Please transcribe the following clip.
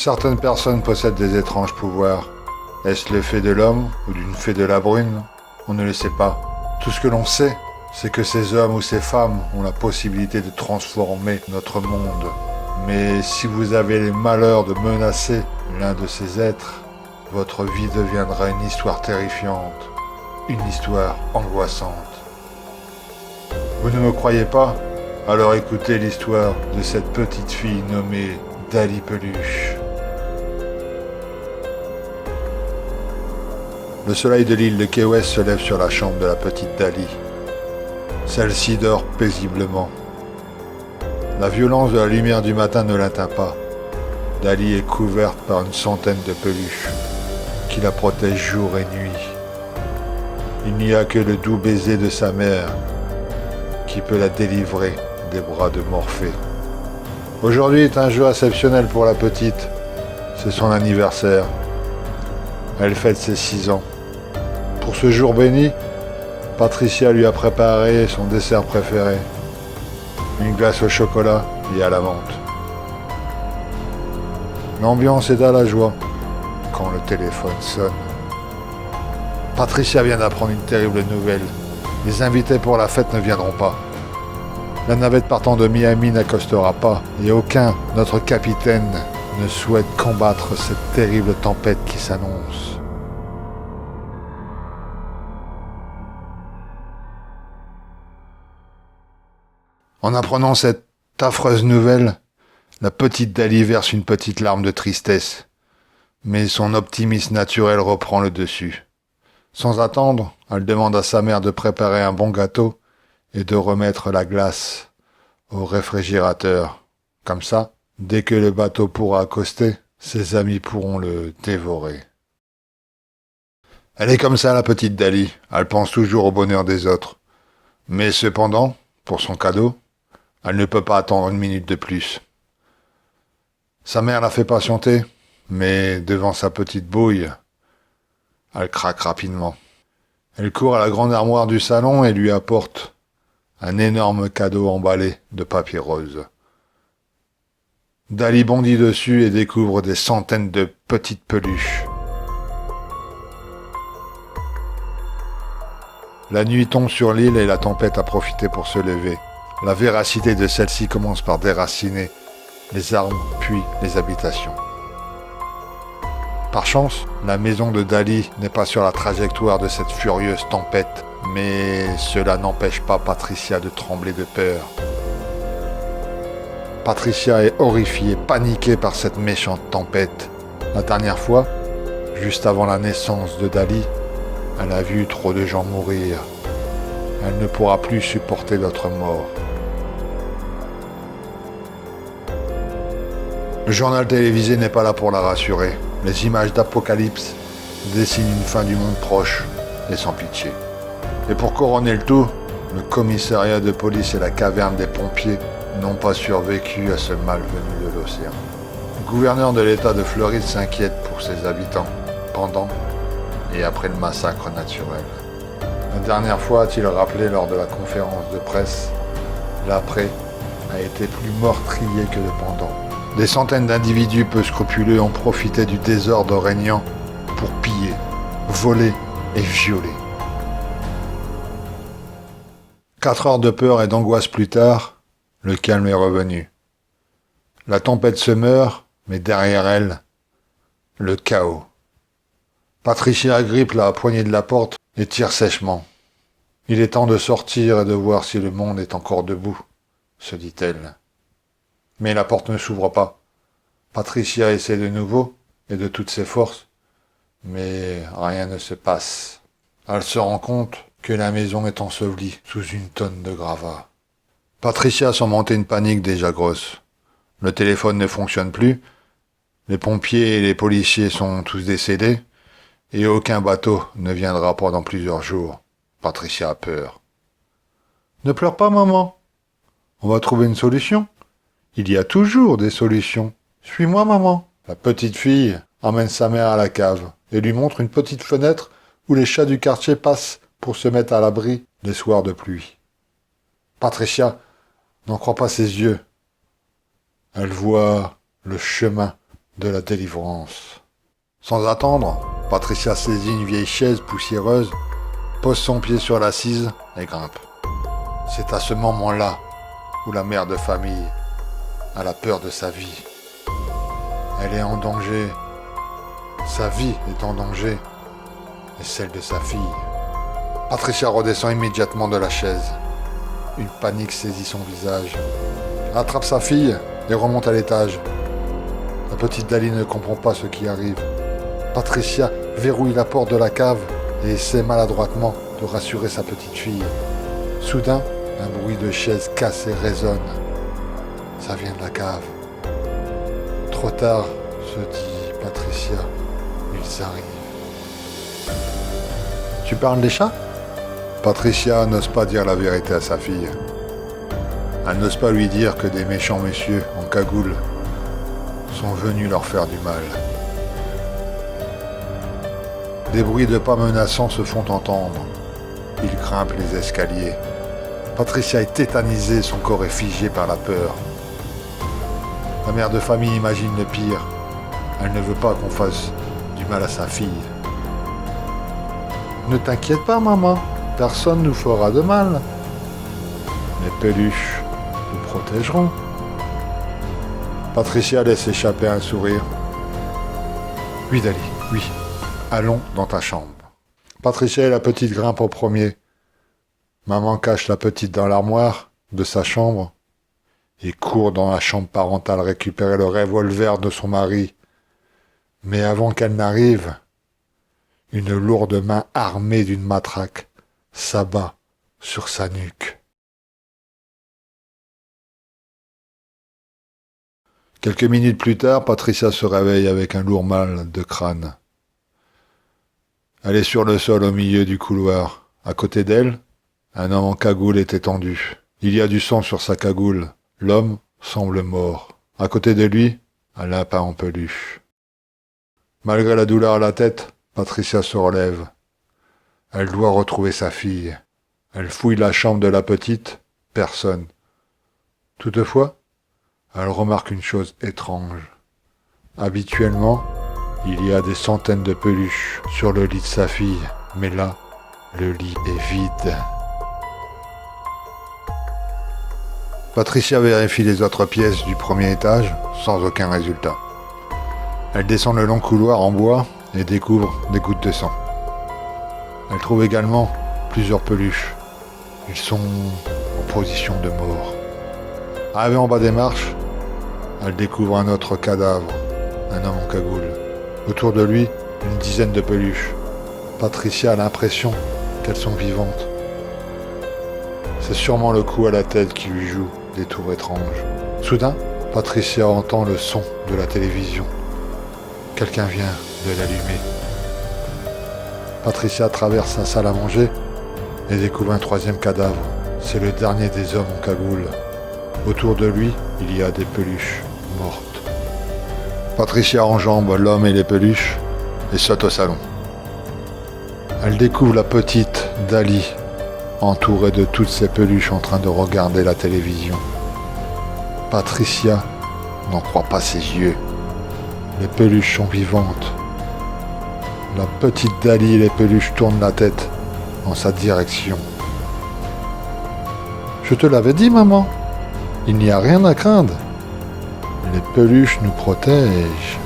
Certaines personnes possèdent des étranges pouvoirs. Est-ce le fait de l'homme ou d'une fée de la brune? On ne le sait pas. Tout ce que l'on sait, c'est que ces hommes ou ces femmes ont la possibilité de transformer notre monde. Mais si vous avez les malheurs de menacer l'un de ces êtres, votre vie deviendra une histoire terrifiante, une histoire angoissante. Vous ne me croyez pas? Alors écoutez l'histoire de cette petite fille nommée Dali Peluche. Le soleil de l'île de Key West se lève sur la chambre de la petite Dali. Celle-ci dort paisiblement. La violence de la lumière du matin ne l'atteint pas. Dali est couverte par une centaine de peluches qui la protègent jour et nuit. Il n'y a que le doux baiser de sa mère qui peut la délivrer des bras de Morphée. Aujourd'hui est un jour exceptionnel pour la petite. C'est son anniversaire. Elle fête ses 6 ans. Pour ce jour béni, Patricia lui a préparé son dessert préféré. Une glace au chocolat et à la menthe. L'ambiance est à la joie quand le téléphone sonne. Patricia vient d'apprendre une terrible nouvelle. Les invités pour la fête ne viendront pas. La navette partant de Miami n'accostera pas et aucun, notre capitaine, ne souhaite combattre cette terrible tempête qui s'annonce. En apprenant cette affreuse nouvelle, la petite Dali verse une petite larme de tristesse. Mais son optimisme naturel reprend le dessus. Sans attendre, elle demande à sa mère de préparer un bon gâteau et de remettre la glace au réfrigérateur. Comme ça, dès que le bateau pourra accoster, ses amis pourront le dévorer. Elle est comme ça, la petite Dali. Elle pense toujours au bonheur des autres. Mais cependant, pour son cadeau, elle ne peut pas attendre une minute de plus. Sa mère la fait patienter, mais devant sa petite bouille, elle craque rapidement. Elle court à la grande armoire du salon et lui apporte un énorme cadeau emballé de papier rose. Dali bondit dessus et découvre des centaines de petites peluches. La nuit tombe sur l'île et la tempête a profité pour se lever. La véracité de celle-ci commence par déraciner les arbres puis les habitations. Par chance, la maison de Dali n'est pas sur la trajectoire de cette furieuse tempête, mais cela n'empêche pas Patricia de trembler de peur. Patricia est horrifiée, paniquée par cette méchante tempête. La dernière fois, juste avant la naissance de Dali, elle a vu trop de gens mourir. Elle ne pourra plus supporter d'autres morts. Le journal télévisé n'est pas là pour la rassurer. Les images d'apocalypse dessinent une fin du monde proche et sans pitié. Et pour couronner le tout, le commissariat de police et la caverne des pompiers n'ont pas survécu à ce mal venu de l'océan. Le gouverneur de l'État de Floride s'inquiète pour ses habitants pendant et après le massacre naturel. La dernière fois, a-t-il rappelé lors de la conférence de presse, l'après a été plus meurtrier que le pendant. Des centaines d'individus peu scrupuleux ont profité du désordre régnant pour piller, voler et violer. 4 heures de peur et d'angoisse plus tard, le calme est revenu. La tempête se meurt, mais derrière elle, le chaos. Patricia agrippe la poignée de la porte et tire sèchement. Il est temps de sortir et de voir si le monde est encore debout, se dit-elle. Mais la porte ne s'ouvre pas. Patricia essaie de nouveau, et de toutes ses forces, mais rien ne se passe. Elle se rend compte que la maison est ensevelie sous une tonne de gravats. Patricia sent monter une panique déjà grosse. Le téléphone ne fonctionne plus, les pompiers et les policiers sont tous décédés, et aucun bateau ne viendra pendant plusieurs jours. Patricia a peur. « Ne pleure pas, maman. On va trouver une solution. Il y a toujours des solutions. Suis-moi, maman. » La petite fille emmène sa mère à la cave et lui montre une petite fenêtre où les chats du quartier passent pour se mettre à l'abri les soirs de pluie. Patricia n'en croit pas ses yeux. Elle voit le chemin de la délivrance. Sans attendre, Patricia saisit une vieille chaise poussiéreuse, pose son pied sur l'assise et grimpe. C'est à ce moment-là où la mère de famille a la peur de sa vie. Elle est en danger. Sa vie est en danger. Et celle de sa fille. Patricia redescend immédiatement de la chaise. Une panique saisit son visage. Elle attrape sa fille et remonte à l'étage. La petite Dali ne comprend pas ce qui arrive. Patricia verrouille la porte de la cave et essaie maladroitement de rassurer sa petite fille. Soudain, un bruit de chaise cassée résonne. Ça vient de la cave. Trop tard, se dit Patricia. Ils arrivent. Tu parles des chats ? Patricia n'ose pas dire la vérité à sa fille. Elle n'ose pas lui dire que des méchants messieurs en cagoule sont venus leur faire du mal. Des bruits de pas menaçants se font entendre. Ils grimpent les escaliers. Patricia est tétanisée, son corps est figé par la peur. La mère de famille imagine le pire. Elle ne veut pas qu'on fasse du mal à sa fille. Ne t'inquiète pas, maman. Personne nous fera de mal. Les peluches nous protégeront. Patricia laisse échapper un sourire. Oui, Dali, oui. Allons dans ta chambre. Patricia et la petite grimpent au premier. Maman cache la petite dans l'armoire de sa chambre et court dans la chambre parentale récupérer le revolver de son mari. Mais avant qu'elle n'arrive, une lourde main armée d'une matraque s'abat sur sa nuque. Quelques minutes plus tard, Patricia se réveille avec un lourd mal de crâne. Elle est sur le sol au milieu du couloir. À côté d'elle, un homme en cagoule est étendu. Il y a du sang sur sa cagoule. L'homme semble mort. À côté de lui, un lapin en peluche. Malgré la douleur à la tête, Patricia se relève. Elle doit retrouver sa fille. Elle fouille la chambre de la petite. Personne. Toutefois, elle remarque une chose étrange. Habituellement, il y a des centaines de peluches sur le lit de sa fille. Mais là, le lit est vide. Patricia vérifie les autres pièces du premier étage sans aucun résultat. Elle descend le long couloir en bois et découvre des gouttes de sang. Elle trouve également plusieurs peluches. Ils sont en position de mort. Arrivée en bas des marches, elle découvre un autre cadavre, un homme en cagoule. Autour de lui, une dizaine de peluches. Patricia a l'impression qu'elles sont vivantes. C'est sûrement le coup à la tête qui lui joue des tours étranges. Soudain, Patricia entend le son de la télévision. Quelqu'un vient de l'allumer. Patricia traverse la salle à manger et découvre un troisième cadavre. C'est le dernier des hommes en cagoule. Autour de lui, il y a des peluches mortes. Patricia enjambe l'homme et les peluches et saute au salon. Elle découvre la petite Dali, entourée de toutes ces peluches en train de regarder la télévision. Patricia n'en croit pas ses yeux. Les peluches sont vivantes. La petite Dali et les peluches tournent la tête en sa direction. Je te l'avais dit, maman. Il n'y a rien à craindre. Les peluches nous protègent.